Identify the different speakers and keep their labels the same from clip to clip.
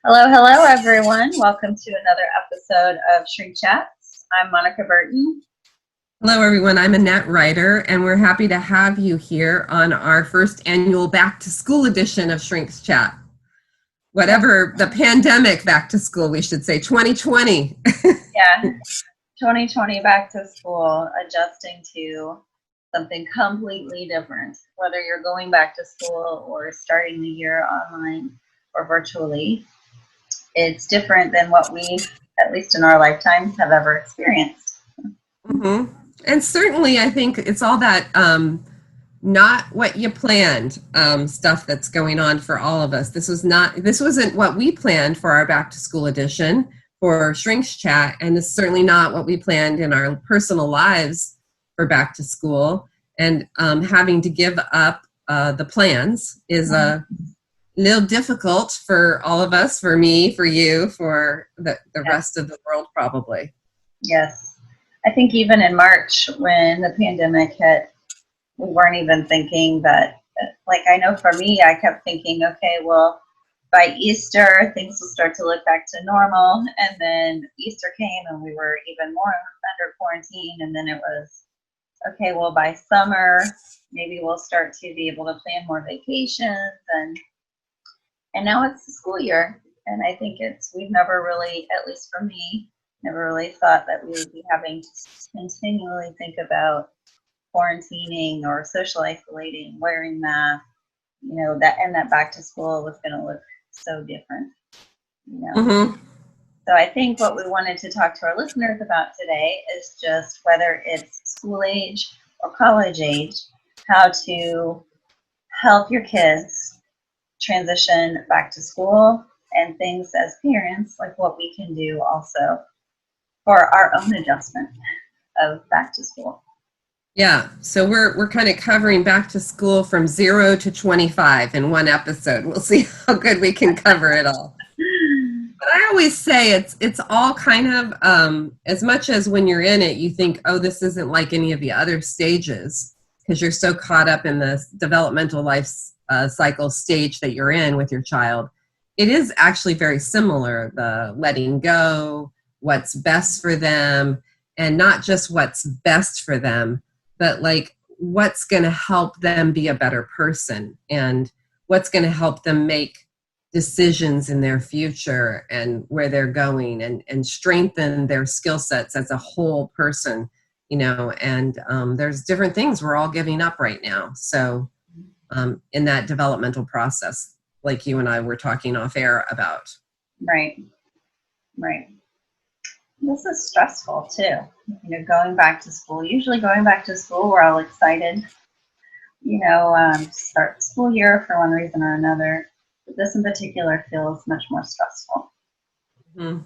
Speaker 1: Hello, hello, everyone. Welcome to another episode of Shrink Chats. I'm Monica Burton.
Speaker 2: Hello, everyone. I'm Annette Reiter, and we're happy to have you here on our first annual Back to School edition of Shrink's Chat. Whatever the pandemic back to school, we should say 2020.
Speaker 1: Yeah, 2020 back to school, adjusting to something completely different, whether you're going back to school or starting the year online or virtually. It's different than what we, at least in our lifetimes, have ever experienced.
Speaker 2: Mm-hmm. And certainly, I think it's all that not what you planned stuff that's going on for all of us. This wasn't what we planned for our back to school edition for Shrink's Chat, and it's certainly not what we planned in our personal lives for back to school. And having to give up the plans is a little difficult for all of us, for me, for you, for the rest of the world probably.
Speaker 1: Yes. I think even in March when the pandemic hit, we weren't even thinking that, like, I know for me, I kept thinking, okay, well, by Easter, things will start to look back to normal. And then Easter came and we were even more under quarantine. And then it was, okay, well, by summer, maybe we'll start to be able to plan more vacations. And now it's the school year. And I think we've never really, at least for me, never really thought that we would be having to continually think about quarantining or social isolating, wearing masks, that back to school was going to look so different,
Speaker 2: Mm-hmm.
Speaker 1: So I think what we wanted to talk to our listeners about today is just whether it's school age or college age, how to help your kids transition back to school, and things as parents, like what we can do also for our own adjustment of back to school.
Speaker 2: Yeah, so we're kind of covering back to school from 0 to 25 in one episode. We'll see how good we can cover it all. But I always say it's all kind of, as much as when you're in it, you think, oh, this isn't like any of the other stages, because you're so caught up in the developmental life cycle stage that you're in with your child. It is actually very similar, the letting go, what's best for them, and not just what's best for them, but like what's going to help them be a better person and what's going to help them make decisions in their future and where they're going and strengthen their skill sets as a whole person, and there's different things we're all giving up right now. So in that developmental process, like you and I were talking off air about.
Speaker 1: Right. This is stressful too. Going back to school. Usually going back to school, we're all excited, start the school year for one reason or another. But this in particular feels much more stressful.
Speaker 2: Mm-hmm.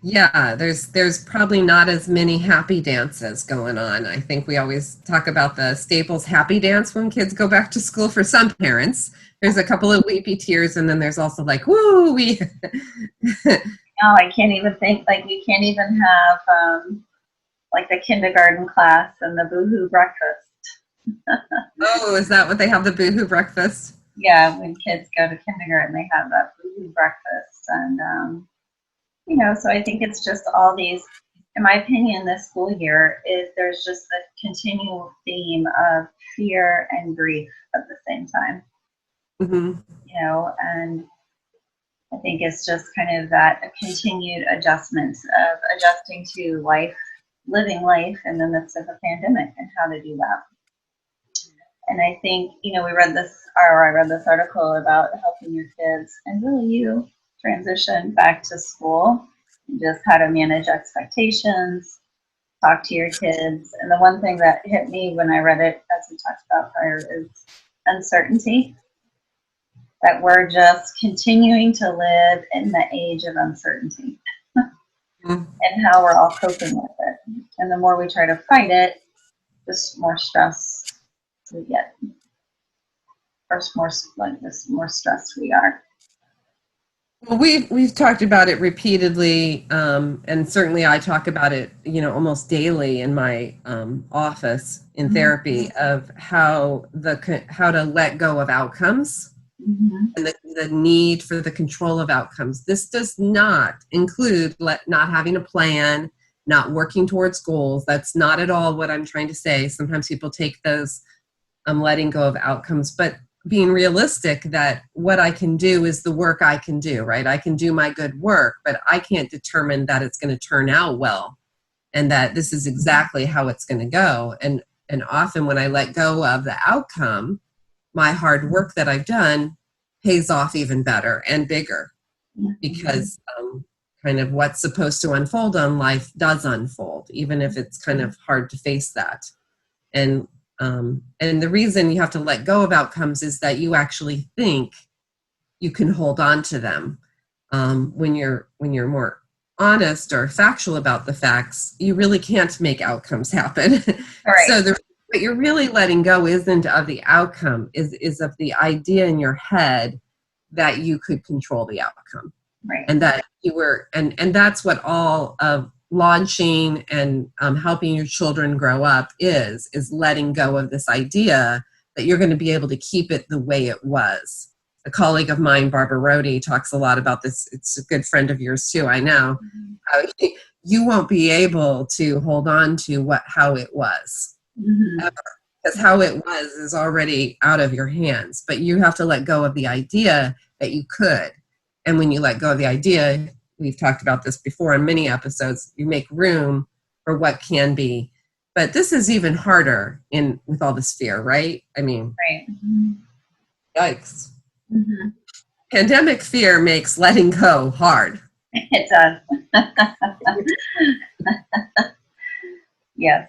Speaker 2: Yeah, there's probably not as many happy dances going on. I think we always talk about the Staples happy dance when kids go back to school for some parents. There's a couple of weepy tears, and then there's also like, woo, we...
Speaker 1: No, I can't even think, like, we can't even have, like, the kindergarten class and the boohoo breakfast.
Speaker 2: Oh, is that what they have, the boohoo breakfast?
Speaker 1: Yeah, when kids go to kindergarten, they have that boohoo breakfast. And, so I think it's just all these, in my opinion, this school year, there's just a continual theme of fear and grief at the same time.
Speaker 2: Mm-hmm.
Speaker 1: And I think it's just kind of that continued adjustment of adjusting to life, living life in the midst of a pandemic and how to do that. And I think, I read this article about helping your kids and really you transition back to school, and just how to manage expectations, talk to your kids. And the one thing that hit me when I read it, as we talked about prior, is uncertainty. That we're just continuing to live in the age of uncertainty and how we're all coping with it. And the more we try to fight it, the more stress we get. Or more stressed we are.
Speaker 2: Well, we've talked about it repeatedly, and certainly I talk about it, almost daily in my office in therapy, of how to let go of outcomes
Speaker 1: Mhm.
Speaker 2: and the need for the control of outcomes. This does not include not having a plan, not working towards goals. That's not at all what I'm trying to say. Sometimes people take those letting go of outcomes, but being realistic that what I can do is the work I can do, right? I can do my good work, but I can't determine that it's going to turn out well and that this is exactly how it's going to go. And often when I let go of the outcome, my hard work that I've done pays off even better and bigger, because kind of what's supposed to unfold on life does unfold, even if it's kind of hard to face that. And the reason you have to let go of outcomes is that you actually think you can hold on to them. When you're more honest or factual about the facts, you really can't make outcomes happen.
Speaker 1: Right.
Speaker 2: So what you're really letting go isn't of the outcome, is of the idea in your head that you could control the outcome.
Speaker 1: Right.
Speaker 2: And that you were, and that's what all of launching and helping your children grow up is letting go of this idea that you're going to be able to keep it the way it was. A colleague of mine, Barbara Rohde, talks a lot about this. It's a good friend of yours too, I know. How you won't be able to hold on to how it was, ever, because how it was is already out of your hands. But you have to let go of the idea that you could. And when you let go of the idea, we've talked about this before in many episodes, you make room for what can be. But this is even harder with all this fear, right? I mean,
Speaker 1: Right.
Speaker 2: yikes. Pandemic fear makes letting go hard.
Speaker 1: It does. Yes.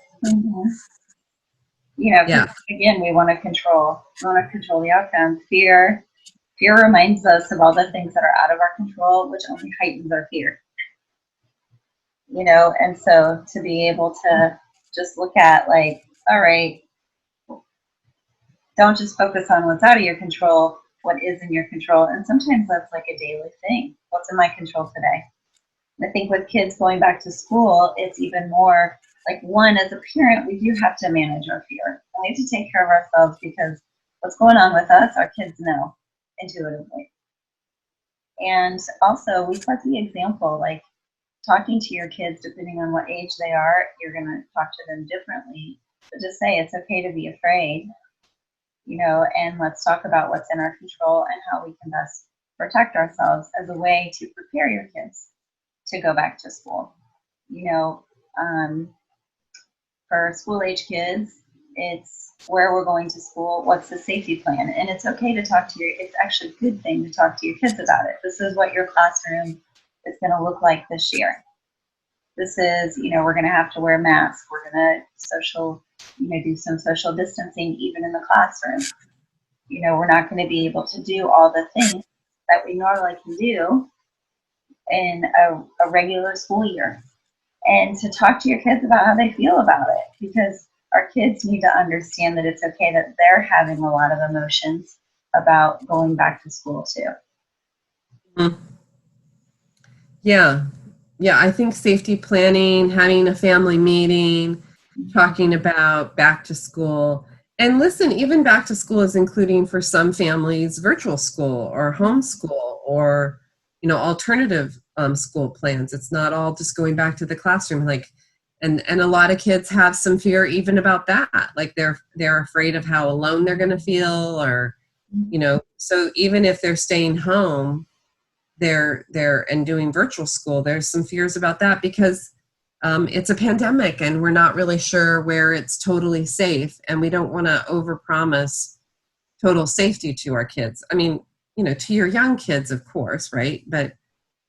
Speaker 1: You know, 'cause again, we want to control the outcome. Fear reminds us of all the things that are out of our control, which only heightens our fear. You know, and so to be able to just look at like, all right, don't just focus on what's out of your control, what is in your control. And sometimes that's like a daily thing. What's in my control today? And I think with kids going back to school, it's even more like, one, as a parent, we do have to manage our fear. And we have to take care of ourselves, because what's going on with us, our kids know intuitively. And also, we set the example, like talking to your kids, depending on what age they are, you're going to talk to them differently. But just say it's okay to be afraid, you know, and let's talk about what's in our control and how we can best protect ourselves as a way to prepare your kids to go back to school. You know, for school age kids, it's where we're going to school, what's the safety plan, and it's okay to talk to it's actually a good thing to talk to your kids about it. This is what your classroom is going to look like this year. This is, you know, we're going to have to wear masks. We're going to do some social distancing even in the classroom. You know, we're not going to be able to do all the things that we normally can do in a regular school year. And to talk to your kids about how they feel about it, because our kids need to understand that it's okay that they're having a lot of emotions about going back to school too.
Speaker 2: Mm-hmm. Yeah, I think safety planning, having a family meeting, talking about back to school. And listen, even back to school is including, for some families, virtual school or homeschool or, you know, alternative school plans. It's not all just going back to the classroom. Like, and a lot of kids have some fear even about that. Like they're afraid of how alone they're going to feel, or, you know, so even if they're staying home, they're and doing virtual school, there's some fears about that, because it's a pandemic and we're not really sure where it's totally safe, and we don't want to overpromise total safety to our kids. I mean, you know, to your young kids, of course, right? But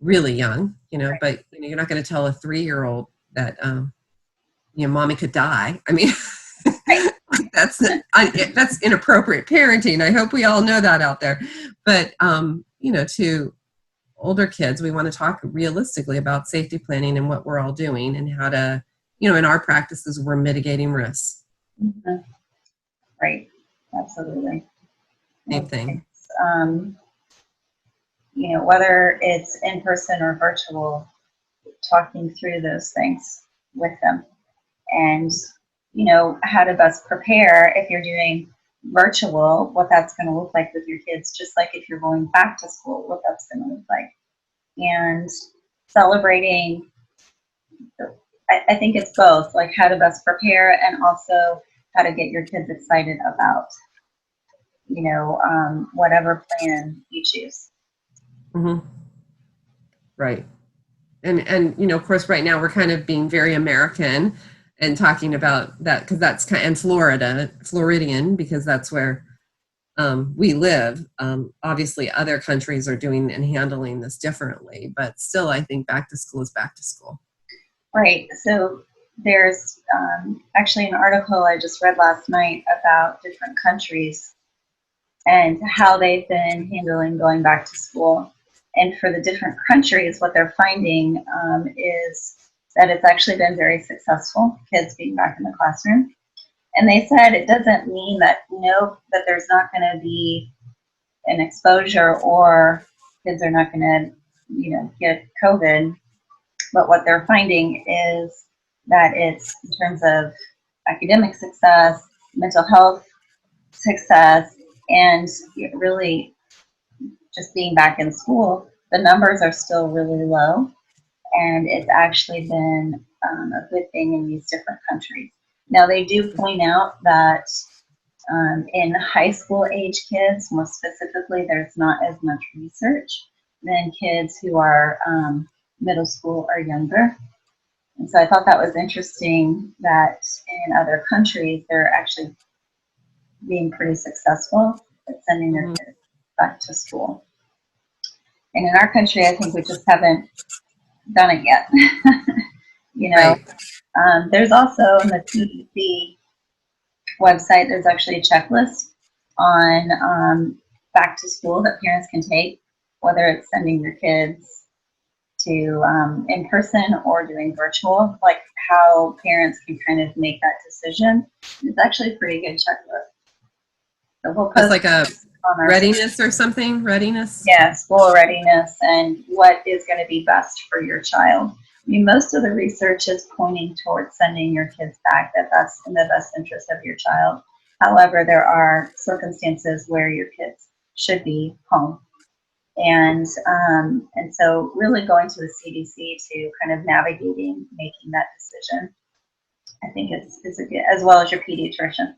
Speaker 2: really young, you know, but you know, you're not going to tell a 3-year-old that you know, mommy could die. I mean, that's inappropriate parenting. I hope we all know that out there. But you know, to older kids, we want to talk realistically about safety planning and what we're all doing and how to, you know, in our practices, we're mitigating risks.
Speaker 1: Mm-hmm. Right. Absolutely.
Speaker 2: Same thing.
Speaker 1: You know, whether it's in person or virtual, talking through those things with them, and, you know, how to best prepare if you're doing virtual, what that's going to look like with your kids, just like if you're going back to school, what that's going to look like. And celebrating, I think it's both, like how to best prepare and also how to get your kids excited about, whatever plan you choose.
Speaker 2: Mm-hmm. Right. And of course, right now we're kind of being very American and talking about that because that's kind and Floridian, because that's where we live. Obviously, other countries are doing and handling this differently, but still, I think back to school is back to school.
Speaker 1: Right. So there's actually an article I just read last night about different countries and how they've been handling going back to school. And for the different countries, what they're finding is that it's actually been very successful, kids being back in the classroom. And they said it doesn't mean that that there's not going to be an exposure or kids are not going to, get COVID. But what they're finding is that it's in terms of academic success, mental health success, and really just being back in school, the numbers are still really low. And it's actually been a good thing in these different countries. Now, they do point out that in high school age kids, more specifically, there's not as much research than kids who are middle school or younger. And so I thought that was interesting that in other countries, they're actually being pretty successful at sending their kids back to school. And in our country, I think we just haven't done it yet.
Speaker 2: Right.
Speaker 1: There's also on the CDC website, there's actually a checklist on back to school that parents can take, whether it's sending your kids to in person or doing virtual, like how parents can kind of make that decision. It's actually a pretty good checklist. So we'll post
Speaker 2: it's like a readiness or something, readiness?
Speaker 1: Yeah, school readiness and what is going to be best for your child. I mean, most of the research is pointing towards sending your kids back, that's in the best interest of your child. However, there are circumstances where your kids should be home. And so really going to the CDC to kind of navigating, making that decision, I think it's a good, as well as your pediatrician,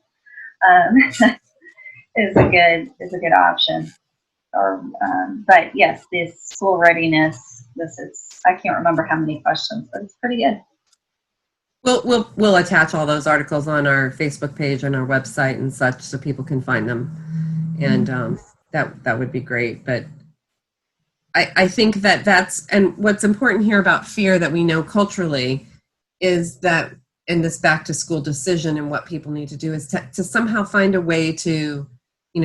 Speaker 1: is a good option. But yes, this school readiness, I can't remember how many questions, but it's pretty good.
Speaker 2: We'll attach all those articles on our Facebook page and our website and such so people can find them. And that would be great. But I think that's, and what's important here about fear that we know culturally is that in this back to school decision and what people need to do is to somehow find a way to,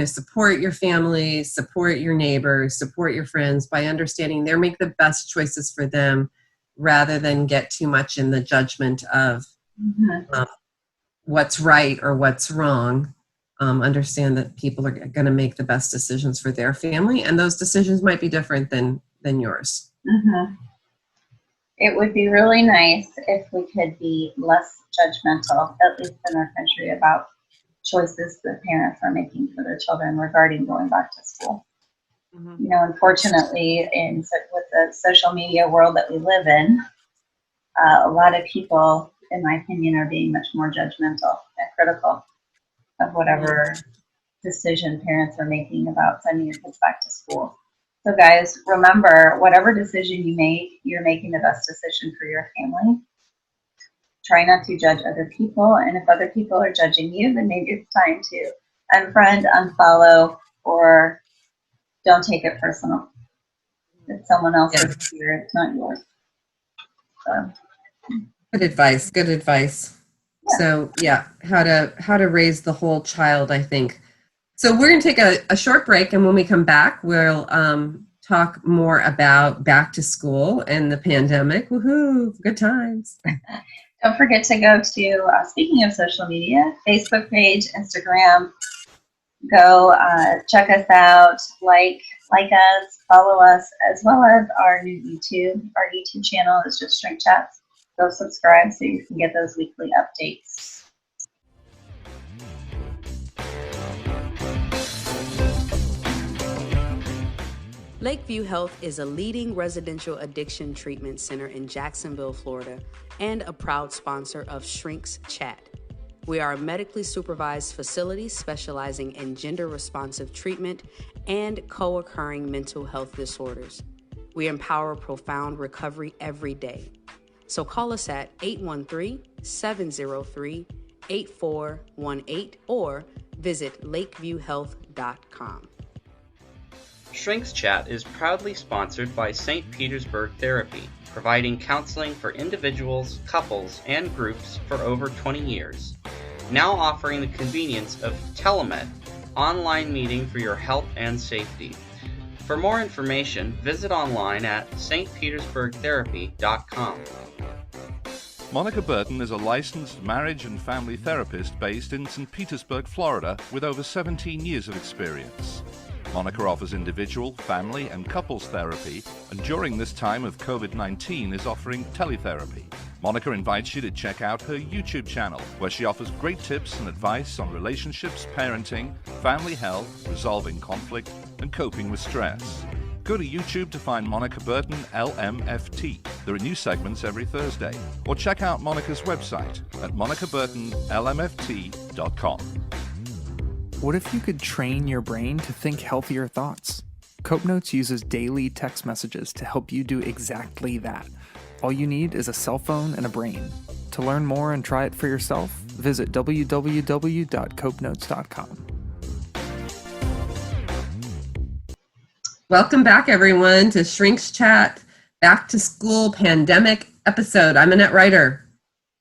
Speaker 2: support your family, support your neighbors, support your friends by understanding they're make the best choices for them rather than get too much in the judgment of what's right or what's wrong. Understand that people are going to make the best decisions for their family, and those decisions might be different than yours.
Speaker 1: It would be really nice if we could be less judgmental, at least in our country, about choices that parents are making for their children regarding going back to school. Unfortunately, with the social media world that we live in, a lot of people, in my opinion, are being much more judgmental and critical of whatever decision parents are making about sending your kids back to school. So guys, remember, whatever decision you make, you're making the best decision for your family. Try not to judge other people, and if other people are judging you, then maybe it's time to unfriend, unfollow, or don't take it personal. It's someone else's fear, it's not yours. So.
Speaker 2: Good advice. Yeah. So how to raise the whole child, I think. So we're going to take a short break, and when we come back, we'll talk more about back to school and the pandemic. Woohoo! Good times.
Speaker 1: Don't forget to go to, speaking of social media, Facebook page, Instagram. Go check us out, like us, follow us, as well as our new YouTube. Our YouTube channel is just Shrink Chats. Go subscribe so you can get those weekly updates.
Speaker 3: Lakeview Health is a leading residential addiction treatment center in Jacksonville, Florida, and a proud sponsor of Shrinks Chat. We are a medically supervised facility specializing in gender-responsive treatment and co-occurring mental health disorders. We empower profound recovery every day. So call us at 813-703-8418 or visit lakeviewhealth.com.
Speaker 4: Shrinks Chat is proudly sponsored by St. Petersburg Therapy, providing counseling for individuals, couples, and groups for over 20 years. Now offering the convenience of telemed, online meeting for your health and safety. For more information, visit online at stpetersburgtherapy.com.
Speaker 5: Monica Burton is a licensed marriage and family therapist based in St. Petersburg, Florida, with over 17 years of experience. Monica offers individual, family, and couples therapy, and during this time of COVID-19 is offering teletherapy. Monica invites you to check out her YouTube channel, where she offers great tips and advice on relationships, parenting, family health, resolving conflict, and coping with stress. Go to YouTube to find Monica Burton LMFT. There are new segments every Thursday. Or check out Monica's website at monicaburtonlmft.com.
Speaker 6: What if you could train your brain to think healthier thoughts? Cope Notes uses daily text messages to help you do exactly that. All you need is a cell phone and a brain. To learn more and try it for yourself, visit www.copenotes.com.
Speaker 2: Welcome back, everyone, to Shrinks Chat Back to School Pandemic episode. I'm Annette Reiter.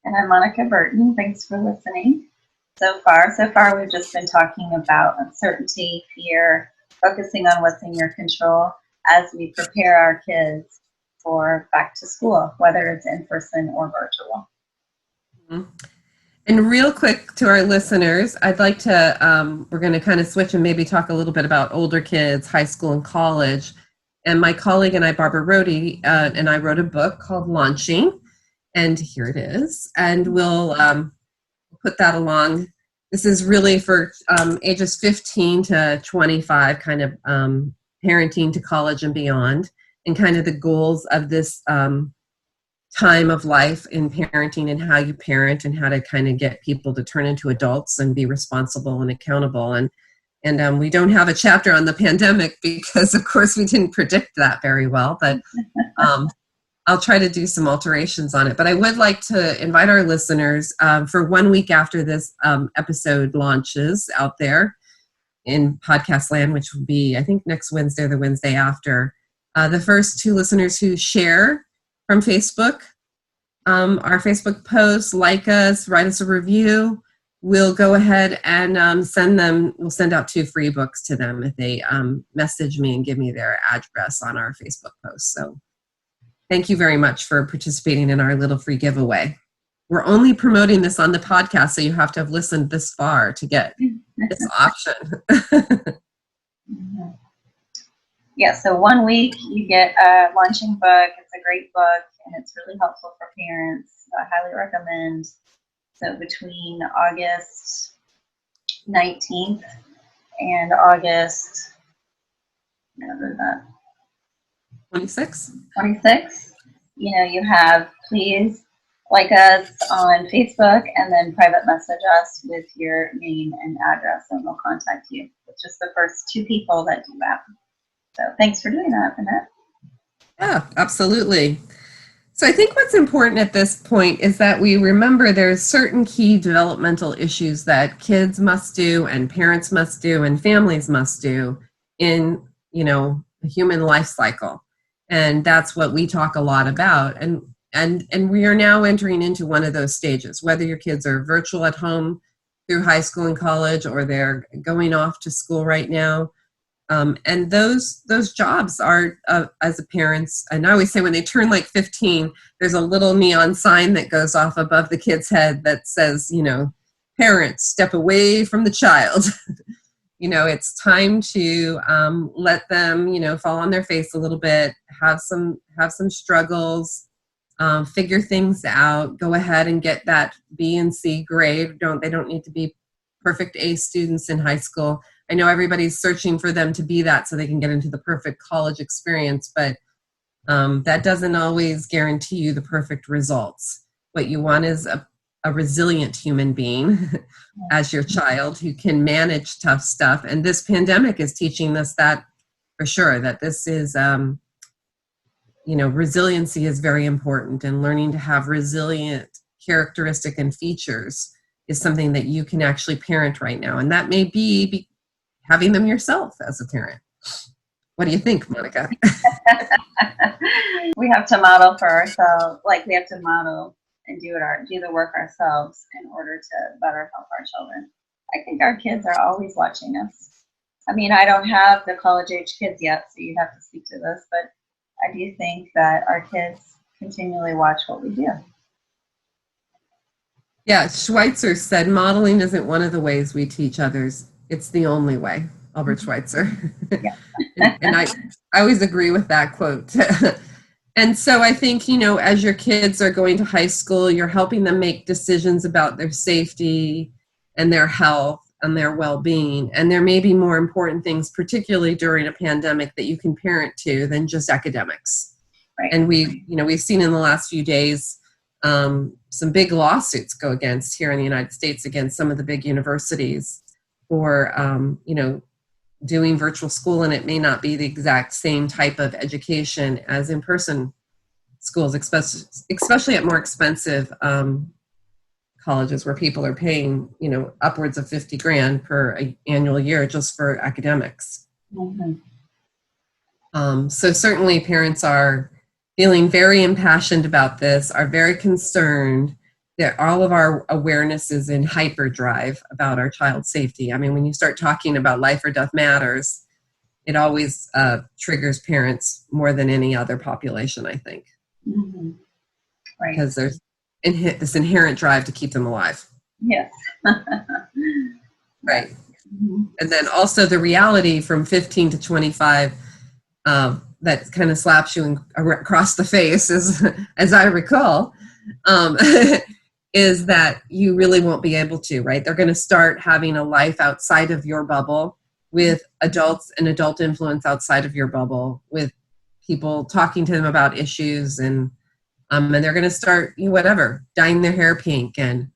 Speaker 1: And I'm Monica Burton. Thanks for listening. So far, we've just been talking about uncertainty, fear, focusing on what's in your control as we prepare our kids for back to school, whether it's in person or virtual.
Speaker 2: Mm-hmm. And real quick to our listeners, I'd like to, we're going to kind of switch and maybe talk a little bit about older kids, high school and college. And my colleague and I, Barbara Rohde, and I wrote a book called Launching. And here it is. And we'll put that along. This is really for ages 15 to 25, kind of parenting to college and beyond, and kind of the goals of this time of life in parenting and how you parent and how to kind of get people to turn into adults and be responsible and accountable. And we don't have a chapter on the pandemic because, of course, we didn't predict that very well, but I'll try to do some alterations on it. But I would like to invite our listeners for 1 week after this episode launches out there in podcast land, which will be, I think, next Wednesday or the Wednesday after. The first 2 listeners who share from Facebook, our Facebook posts, like us, write us a review, we'll go ahead and we'll send out 2 free books to them if they message me and give me their address on our Facebook post. So thank you very much for participating in our little free giveaway. We're only promoting this on the podcast, so you have to have listened this far to get this option.
Speaker 1: Mm-hmm. Yeah, so 1 week you get a launching book. It's a great book, and it's really helpful for parents. I highly recommend. So between August 19th and August,
Speaker 2: 26?
Speaker 1: You have please like us on Facebook and then private message us with your name and address, and we'll contact you. It's just the first 2 people that do that. So thanks for doing that, Annette.
Speaker 2: Yeah, absolutely. So I think what's important at this point is that we remember there's certain key developmental issues that kids must do and parents must do and families must do in, a human life cycle. And that's what we talk a lot about. And we are now entering into one of those stages, whether your kids are virtual at home through high school and college, or they're going off to school right now. And those jobs are, as a parents, and I always say when they turn like 15, there's a little neon sign that goes off above the kid's head that says, parents, step away from the child. It's time to let them, fall on their face a little bit, have some struggles, figure things out, go ahead and get that B and C grade. They don't need to be perfect A students in high school, I know everybody's searching for them to be that so they can get into the perfect college experience, but that doesn't always guarantee you the perfect results. What you want is a resilient human being as your child who can manage tough stuff. And this pandemic is teaching us that for sure, that this is, resiliency is very important, and learning to have resilient characteristic and features is something that you can actually parent right now. And that may be having them yourself as a parent. What do you think, Monica?
Speaker 1: We have to model for ourselves, like we have to model and do the work ourselves in order to better help our children. I think our kids are always watching us. I mean, I don't have the college age kids yet, so you'd have to speak to this, but I do think that our kids continually watch what we do.
Speaker 2: Yeah, Schweitzer said modeling isn't one of the ways we teach others. It's the only way. Albert Schweitzer.
Speaker 1: Yeah.
Speaker 2: And I always agree with that quote. And so I think, as your kids are going to high school, you're helping them make decisions about their safety and their health and their well-being. And there may be more important things, particularly during a pandemic, that you can parent to than just academics.
Speaker 1: Right.
Speaker 2: And we've seen in the last few days some big lawsuits go against here in the United States against some of the big universities for, doing virtual school, and it may not be the exact same type of education as in-person schools, especially at more expensive colleges where people are paying, upwards of $50,000 per annual year just for academics.
Speaker 1: Mm-hmm.
Speaker 2: So certainly parents are feeling very impassioned about this, are very concerned that all of our awareness is in hyperdrive about our child's safety. I mean, when you start talking about life or death matters, it always triggers parents more than any other population, I think.
Speaker 1: Mm-hmm. Right.
Speaker 2: Because there's this inherent drive to keep them alive.
Speaker 1: Yes.
Speaker 2: Right.
Speaker 1: Mm-hmm.
Speaker 2: And then also the reality from 15 to 25 that kind of slaps you across the face, as I recall, is that you really won't be able to, right? They're going to start having a life outside of your bubble with adults and adult influence outside of your bubble, with people talking to them about issues, and they're going to start, dyeing their hair pink and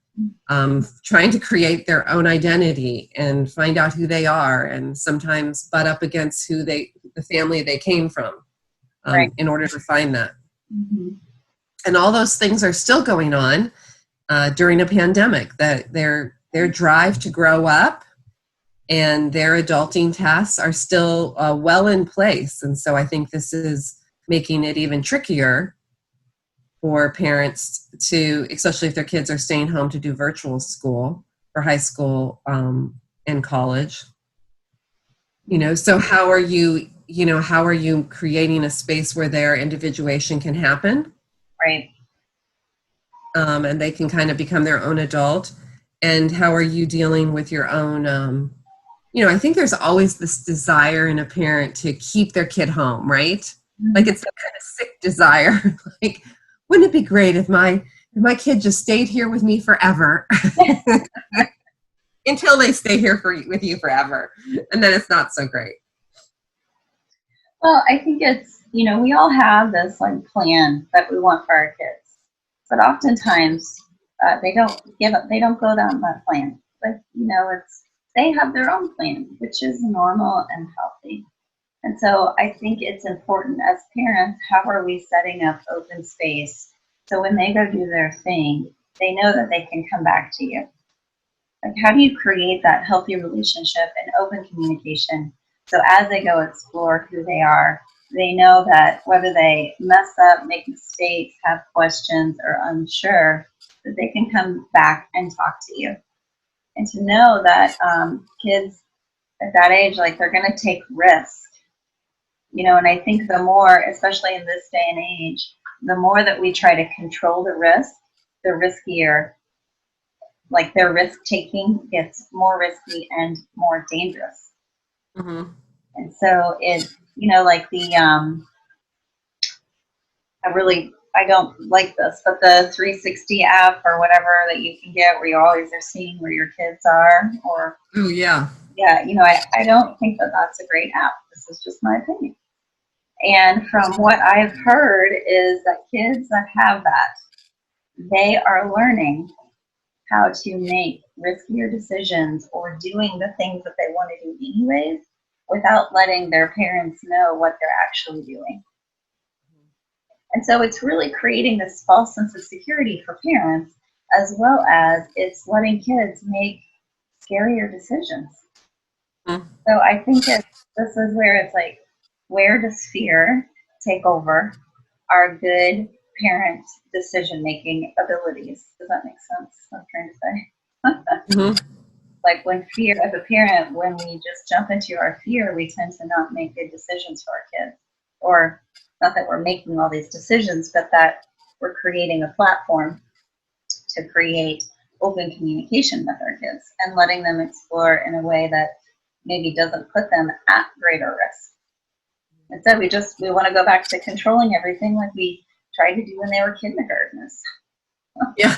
Speaker 2: trying to create their own identity and find out who they are, and sometimes butt up against the family they came from
Speaker 1: right.
Speaker 2: in order to find that.
Speaker 1: Mm-hmm.
Speaker 2: And all those things are still going on during a pandemic, that their drive to grow up and their adulting tasks are still well in place. And so I think this is making it even trickier for parents to, especially if their kids are staying home to do virtual school for high school and college. So how are you creating a space where their individuation can happen?
Speaker 1: Right.
Speaker 2: And they can kind of become their own adult. And how are you dealing with your own, I think there's always this desire in a parent to keep their kid home, right? Mm-hmm. Like it's that kind of sick desire. Like, wouldn't it be great if my kid just stayed here with me forever? Until they stay here with you forever. And then it's not so great.
Speaker 1: Well, I think it's, we all have this plan that we want for our kids. But oftentimes they don't go down that plan. But they have their own plan, which is normal and healthy. And so I think it's important as parents, how are we setting up open space so when they go do their thing, they know that they can come back to you. Like, how do you create that healthy relationship and open communication so as they go explore who they are, they know that whether they mess up, make mistakes, have questions, or unsure, that they can come back and talk to you. And to know that kids at that age, they're going to take risks. And I think the more, especially in this day and age, the more that we try to control the risk, the riskier, their risk-taking gets more risky and more dangerous. Mm-hmm. And so it, I don't like this, but the 360 app or whatever that you can get where you always are seeing where your kids are, or
Speaker 2: oh yeah,
Speaker 1: Yeah, I don't think that that's a great app. This is just my opinion. And from what I've heard is that kids that have that, they are learning how to make riskier decisions or doing the things that they want to do anyways without letting their parents know what they're actually doing. And so it's really creating this false sense of security for parents, as well as it's letting kids make scarier decisions. So I think this is where it's like, where does fear take over our good parent decision-making abilities? Does that make sense? What I'm trying to say. Like when fear, as a parent, when we just jump into our fear, we tend to not make good decisions for our kids. Or not that we're making all these decisions, but that we're creating a platform to create open communication with our kids and letting them explore in a way that maybe doesn't put them at greater risk. Instead, we want to go back to controlling everything like we tried to do when they were kindergartners.
Speaker 2: Yeah,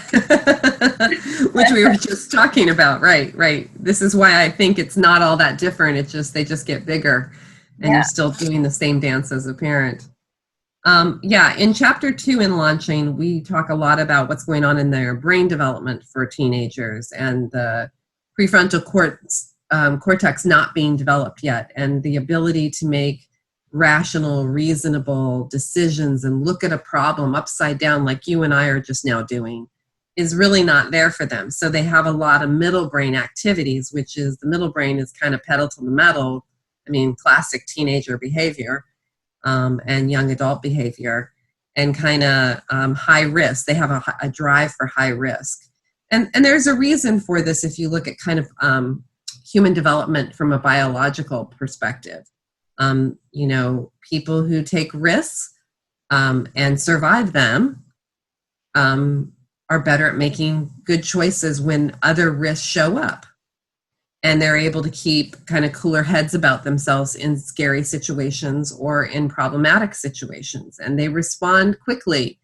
Speaker 2: which we were just talking about, right. This is why I think it's not all that different. It's just they just get bigger, and you're still doing the same dance as a parent. In chapter 2 in launching, we talk a lot about what's going on in their brain development for teenagers and the prefrontal cortex not being developed yet, and the ability to make rational, reasonable decisions and look at a problem upside down like you and I are just now doing is really not there for them. So they have a lot of middle brain activities, which is the middle brain is kind of pedal to the metal. I mean, classic teenager behavior and young adult behavior, and kind of high risk. They have a drive for high risk. And there's a reason for this if you look at kind of human development from a biological perspective. People who take risks and survive them are better at making good choices when other risks show up. And they're able to keep kind of cooler heads about themselves in scary situations or in problematic situations. And they respond quickly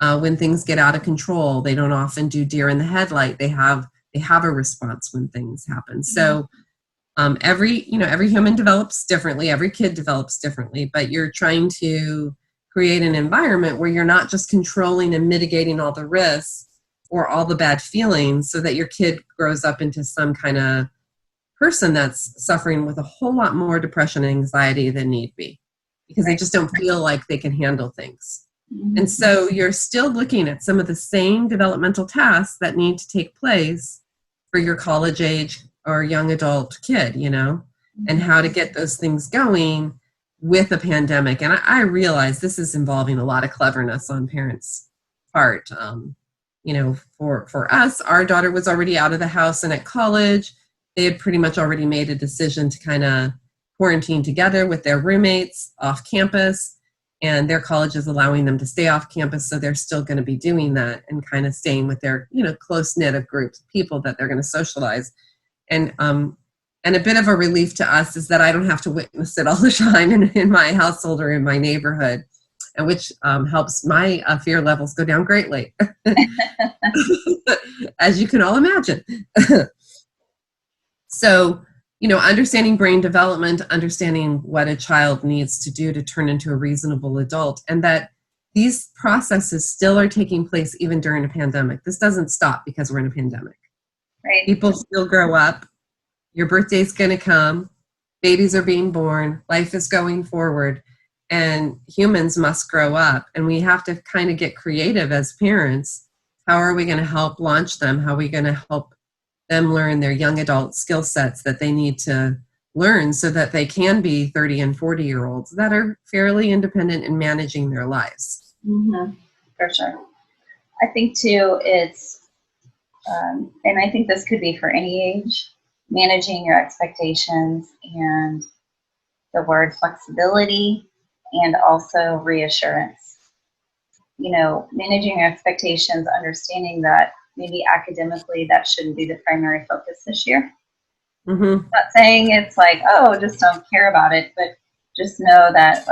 Speaker 2: when things get out of control. They don't often do deer in the headlight. They have a response when things happen. So every human develops differently. Every kid develops differently, but you're trying to create an environment where you're not just controlling and mitigating all the risks or all the bad feelings so that your kid grows up into some kind of person that's suffering with a whole lot more depression and anxiety than need be, because they just don't feel like they can handle things. And so you're still looking at some of the same developmental tasks that need to take place for your college age or young adult kid, and how to get those things going with a pandemic. And I realize this is involving a lot of cleverness on parents' part. For us, our daughter was already out of the house and at college. They had pretty much already made a decision to kind of quarantine together with their roommates off campus, and their college is allowing them to stay off campus, so they're still going to be doing that and kind of staying with their, close-knit of groups of people that they're going to socialize. And a bit of a relief to us is that I don't have to witness it all the time in my household or in my neighborhood, and which helps my fear levels go down greatly, as you can all imagine. So, understanding brain development, understanding what a child needs to do to turn into a reasonable adult, and that these processes still are taking place even during a pandemic. This doesn't stop because we're in a pandemic.
Speaker 1: Right.
Speaker 2: People still grow up. Your birthday's going to come. Babies are being born. Life is going forward. And humans must grow up. And we have to kind of get creative as parents. How are we going to help launch them? How are we going to help them learn their young adult skill sets that they need to learn so that they can be 30 and 40-year-olds that are fairly independent in managing their lives?
Speaker 1: Mm-hmm. For sure. I think, too, it's, and I think this could be for any age, managing your expectations and the word flexibility and also reassurance. Managing your expectations, understanding that maybe academically that shouldn't be the primary focus this year.
Speaker 2: Mm-hmm.
Speaker 1: Not saying it's like, oh, just don't care about it, but just know that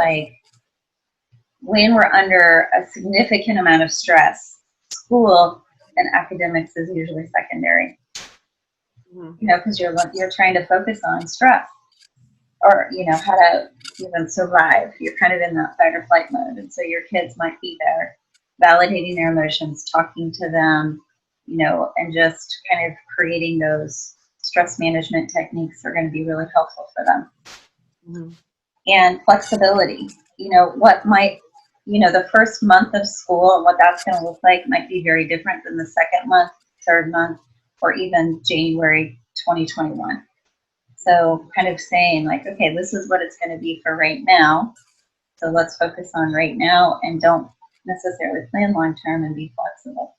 Speaker 1: when we're under a significant amount of stress, school and academics is usually secondary. because you're trying to focus on stress or, how to even survive. You're kind of in that fight or flight mode. And so your kids might be there validating their emotions, talking to them, and just kind of creating those stress management techniques are going to be really helpful for them. Mm-hmm. And flexibility, what might, the first month of school and what that's going to look like might be very different than the second month, third month, or even January 2021. So kind of saying like, okay, this is what it's going to be for right now. So let's focus on right now and don't necessarily plan long term and be flexible.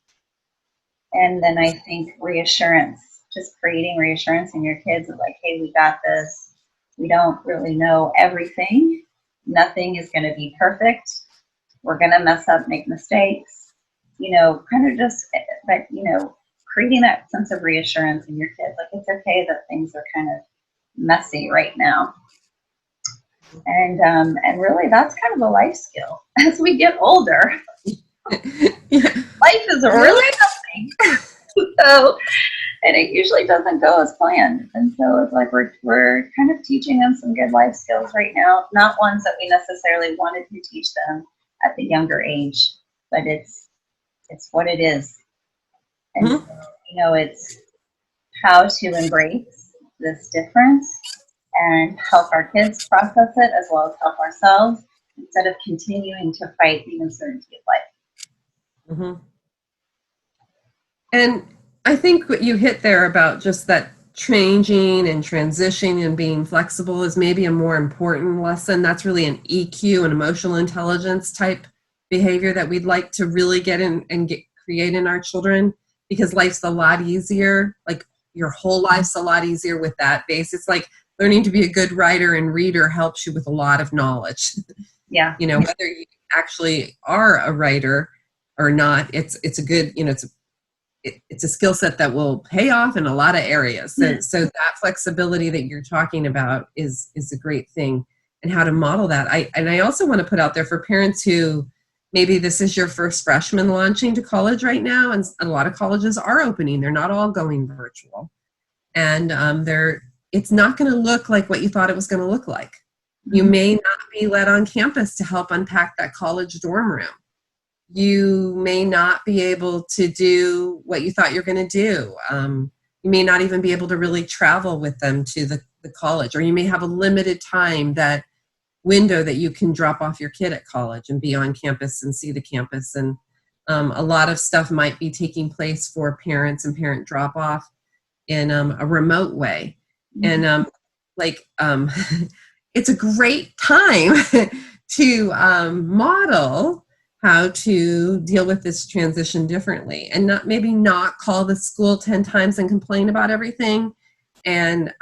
Speaker 1: And then I think reassurance, just creating reassurance in your kids of like, hey, we got this. We don't really know everything. Nothing is going to be perfect. We're going to mess up, make mistakes, kind of just, but, creating that sense of reassurance in your kids. Like, it's okay that things are kind of messy right now. And really that's kind of a life skill as we get older. Life is really messy. So, and it usually doesn't go as planned. And so it's like we're kind of teaching them some good life skills right now, not ones that we necessarily wanted to teach them at the younger age, but it's what it is. And it's how to embrace this difference and help our kids process it as well as help ourselves instead of continuing to fight the uncertainty of life.
Speaker 2: Mm-hmm. And I think what you hit there about just that changing and transitioning and being flexible is maybe a more important lesson. That's really an EQ and emotional intelligence type behavior that we'd like to really get in and create in our children, because life's a lot easier. Like your whole life's a lot easier with that base. It's like learning to be a good writer and reader helps you with a lot of knowledge.
Speaker 1: Yeah.
Speaker 2: Whether you actually are a writer or not, it's a good, it's a skill set that will pay off in a lot of areas. So that flexibility that you're talking about is a great thing, and how to model that. I also want to put out there for parents who maybe this is your first freshman launching to college right now, and a lot of colleges are opening. They're not all going virtual. And it's not going to look like what you thought it was going to look like. You may not be let on campus to help unpack that college dorm room. You may not be able to do what you thought you're going to do. You may not even be able to really travel with them to the college, or you may have a limited time, that window that you can drop off your kid at college and be on campus and see the campus. And a lot of stuff might be taking place for parents and parent drop-off in a remote way. And it's a great time to model how to deal with this transition differently, and maybe not call the school 10 times and complain about everything, and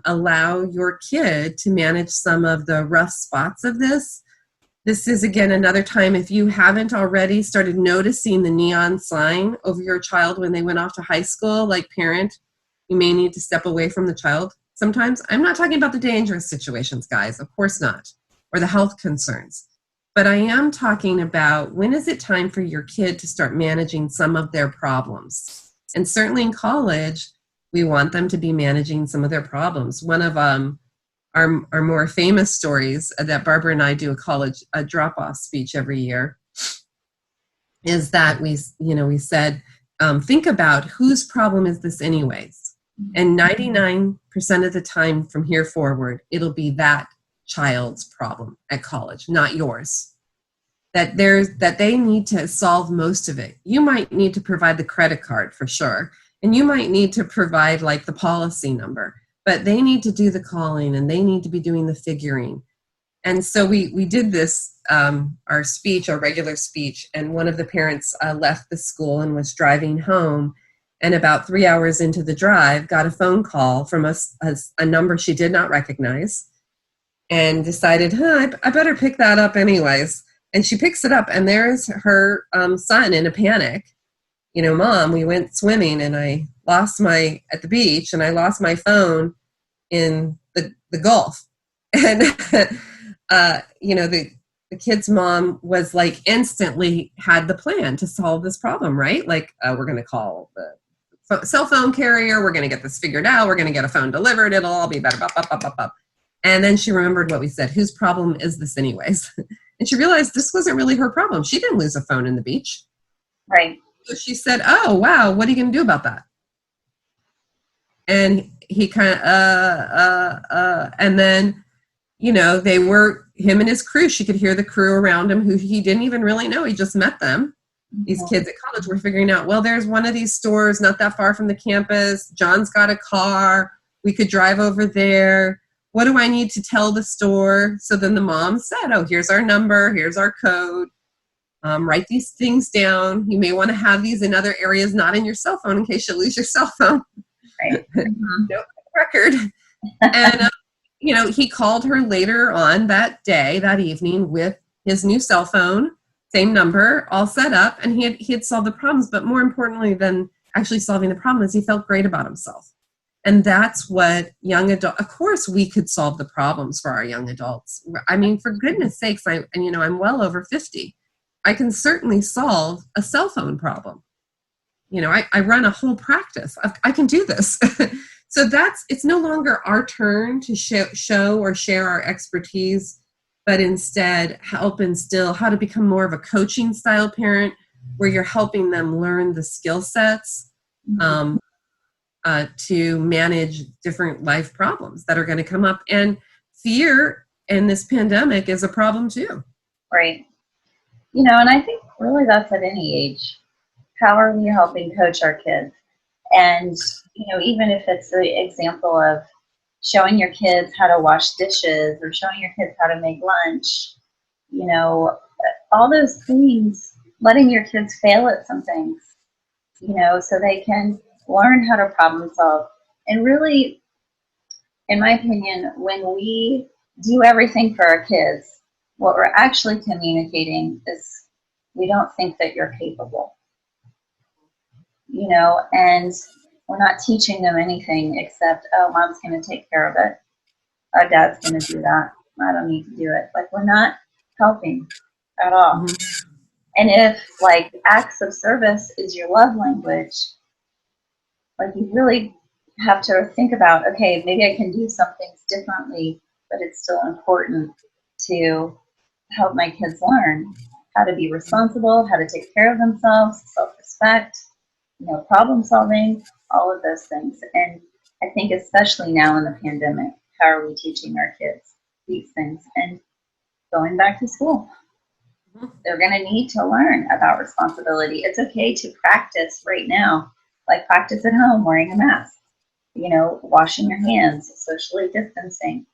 Speaker 2: allow your kid to manage some of the rough spots of this. This is, again, another time, if you haven't already started noticing the neon sign over your child when they went off to high school, like parent, you may need to step away from the child. Sometimes, I'm not talking about the dangerous situations, guys, of course not, or the health concerns. But I am talking about, when is it time for your kid to start managing some of their problems? And certainly in college, we want them to be managing some of their problems. One of our more famous stories that Barbara and I do a drop-off speech every year is that we said, think about whose problem is this anyways? And 99% of the time from here forward, it'll be that child's problem at college, not yours. That they need to solve most of it. You might need to provide the credit card for sure, and you might need to provide like the policy number, but they need to do the calling and they need to be doing the figuring. And so we did this, our regular speech, and one of the parents left the school and was driving home, and about 3 hours into the drive got a phone call from a number she did not recognize, and decided, I better pick that up anyways. And she picks it up, and there's her son in a panic. Mom, we went swimming and I lost at the beach, and I lost my phone in the Gulf. And, the kid's mom was like instantly had the plan to solve this problem, right? Like, we're going to call the cell phone carrier. We're going to get this figured out. We're going to get a phone delivered. It'll all be better. And then she remembered what we said. Whose problem is this anyways? And she realized this wasn't really her problem. She didn't lose a phone in the beach.
Speaker 1: Right.
Speaker 2: So she said, oh, wow, what are you going to do about that? And he kind of, and then, they were, him and his crew, she could hear the crew around him who he didn't even really know. He just met them. These kids at college were figuring out, well, there's one of these stores not that far from the campus. John's got a car. We could drive over there. What do I need to tell the store? So then the mom said, oh, here's our number. Here's our code. Write these things down. You may want to have these in other areas, not in your cell phone in case you lose your cell phone.
Speaker 1: Right.
Speaker 2: No record. And, he called her later on that day, that evening, with his new cell phone, same number, all set up, and he had solved the problems. But more importantly than actually solving the problem is he felt great about himself. And that's what young adult, of course we could solve the problems for our young adults. I mean, for goodness sakes, I'm well over 50. I can certainly solve a cell phone problem. I run a whole practice. I can do this. So it's no longer our turn to show or share our expertise, but instead help instill how to become more of a coaching style parent where you're helping them learn the skill sets to manage different life problems that are going to come up. And fear in this pandemic is a problem too.
Speaker 1: Right. And I think really that's at any age. How are we helping coach our kids? And, even if it's the example of showing your kids how to wash dishes or showing your kids how to make lunch, all those things, letting your kids fail at some things, so they can learn how to problem solve. And really, in my opinion, when we do everything for our kids, what we're actually communicating is we don't think that you're capable, and we're not teaching them anything except, oh, mom's going to take care of it. Our dad's going to do that. I don't need to do it. We're not helping at all. Mm-hmm. And if acts of service is your love language, you really have to think about, okay, maybe I can do some things differently, but it's still important to help my kids learn how to be responsible, how to take care of themselves, self-respect, problem solving, all of those things. And I think especially now in the pandemic, how are we teaching our kids these things? And going back to school, they're going to need to learn about responsibility. It's okay to practice right now, practice at home, wearing a mask, washing your hands, socially distancing,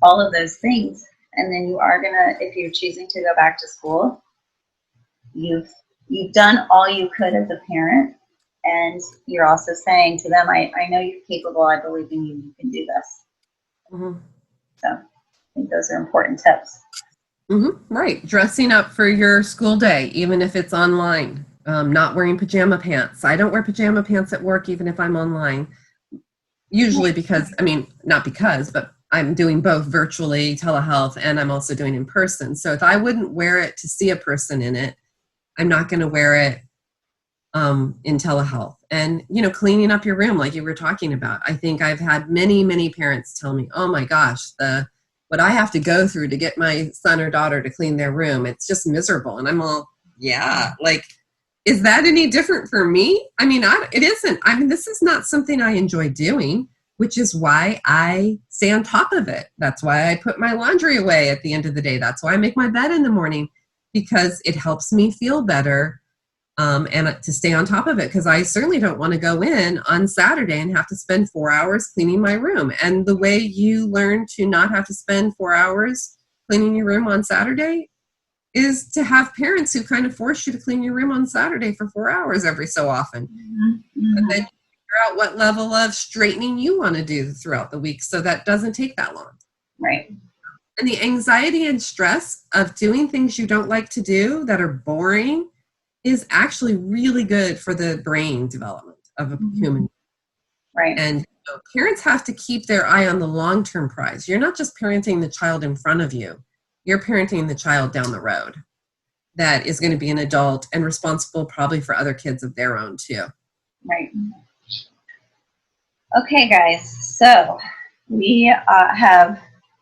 Speaker 1: all of those things. And then you are going to, if you're choosing to go back to school, you've done all you could as a parent, and you're also saying to them, I know you're capable, I believe in you, you can do this. Mm-hmm. So I think those are important tips.
Speaker 2: Mm-hmm. Right. Dressing up for your school day, even if it's online. Not wearing pajama pants. I don't wear pajama pants at work, even if I'm online. Usually because, not because, but I'm doing both virtually, telehealth, and I'm also doing in person. So if I wouldn't wear it to see a person in it, I'm not going to wear it in telehealth. And, cleaning up your room like you were talking about. I think I've had many, many parents tell me, oh my gosh, what I have to go through to get my son or daughter to clean their room, it's just miserable. And I'm all, yeah, is that any different for me? It isn't. This is not something I enjoy doing, which is why I stay on top of it. That's why I put my laundry away at the end of the day. That's why I make my bed in the morning, because it helps me feel better and to stay on top of it, because I certainly don't want to go in on Saturday and have to spend 4 hours cleaning my room. And the way you learn to not have to spend 4 hours cleaning your room on Saturday is to have parents who kind of force you to clean your room on Saturday for 4 hours every so often. Mm-hmm. And then figure out what level of straightening you want to do throughout the week so that doesn't take that long.
Speaker 1: Right.
Speaker 2: And the anxiety and stress of doing things you don't like to do that are boring is actually really good for the brain development of a human.
Speaker 1: Right.
Speaker 2: And parents have to keep their eye on the long-term prize. You're not just parenting the child in front of you. You're parenting the child down the road that is going to be an adult and responsible probably for other kids of their own too.
Speaker 1: Right. Okay, guys, so we have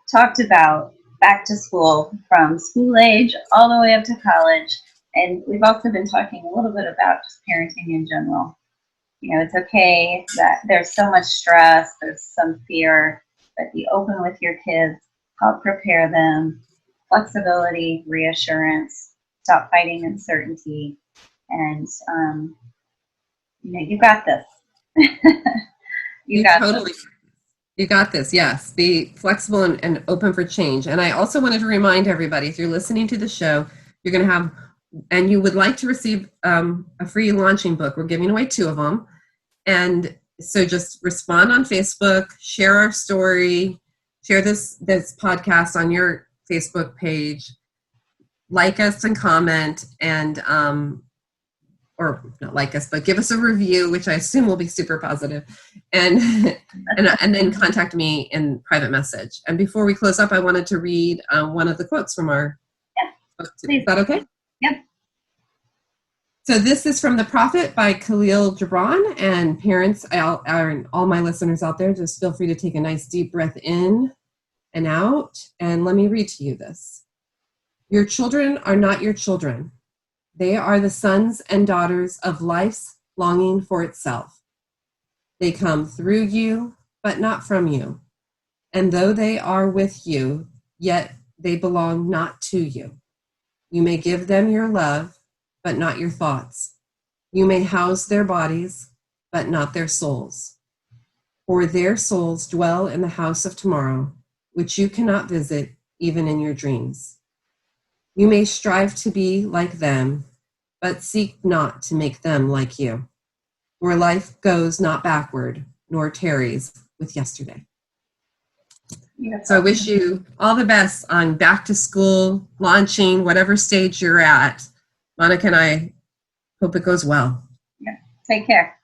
Speaker 1: talked about back to school from school age all the way up to college, and we've also been talking a little bit about just parenting in general. You know, it's okay that there's so much stress, there's some fear, but be open with your kids, help prepare them, flexibility, reassurance, stop fighting uncertainty, and you know, you got this. You got
Speaker 2: totally.
Speaker 1: this.
Speaker 2: You got this. Yes. Be flexible and open for change. And I also wanted to remind everybody, if you're listening to the show, you're going to have, and you would like to receive a free launching book. We're giving away 2 of them. And so just respond on Facebook, share our story, share this podcast on your Facebook page, like us and comment, and or not like us, but give us a review, which I assume will be super positive, and then contact me in private message. And before we close up, I wanted to read one of the quotes from our book. Is that okay?
Speaker 1: Yep.
Speaker 2: So this is from The Prophet by Khalil Gibran. And parents, all my listeners out there, just feel free to take a nice deep breath in and out. And let me read to you this. Your children are not your children. They are the sons and daughters of life's longing for itself. They come through you, but not from you. And though they are with you, yet they belong not to you. You may give them your love, but not your thoughts. You may house their bodies, but not their souls. For their souls dwell in the house of tomorrow, which you cannot visit even in your dreams. You may strive to be like them, but seek not to make them like you. For life goes not backward, nor tarries with yesterday. So I wish you all the best on back to school, launching, whatever stage you're at. Monica and I hope it goes well.
Speaker 1: Yeah. Take care.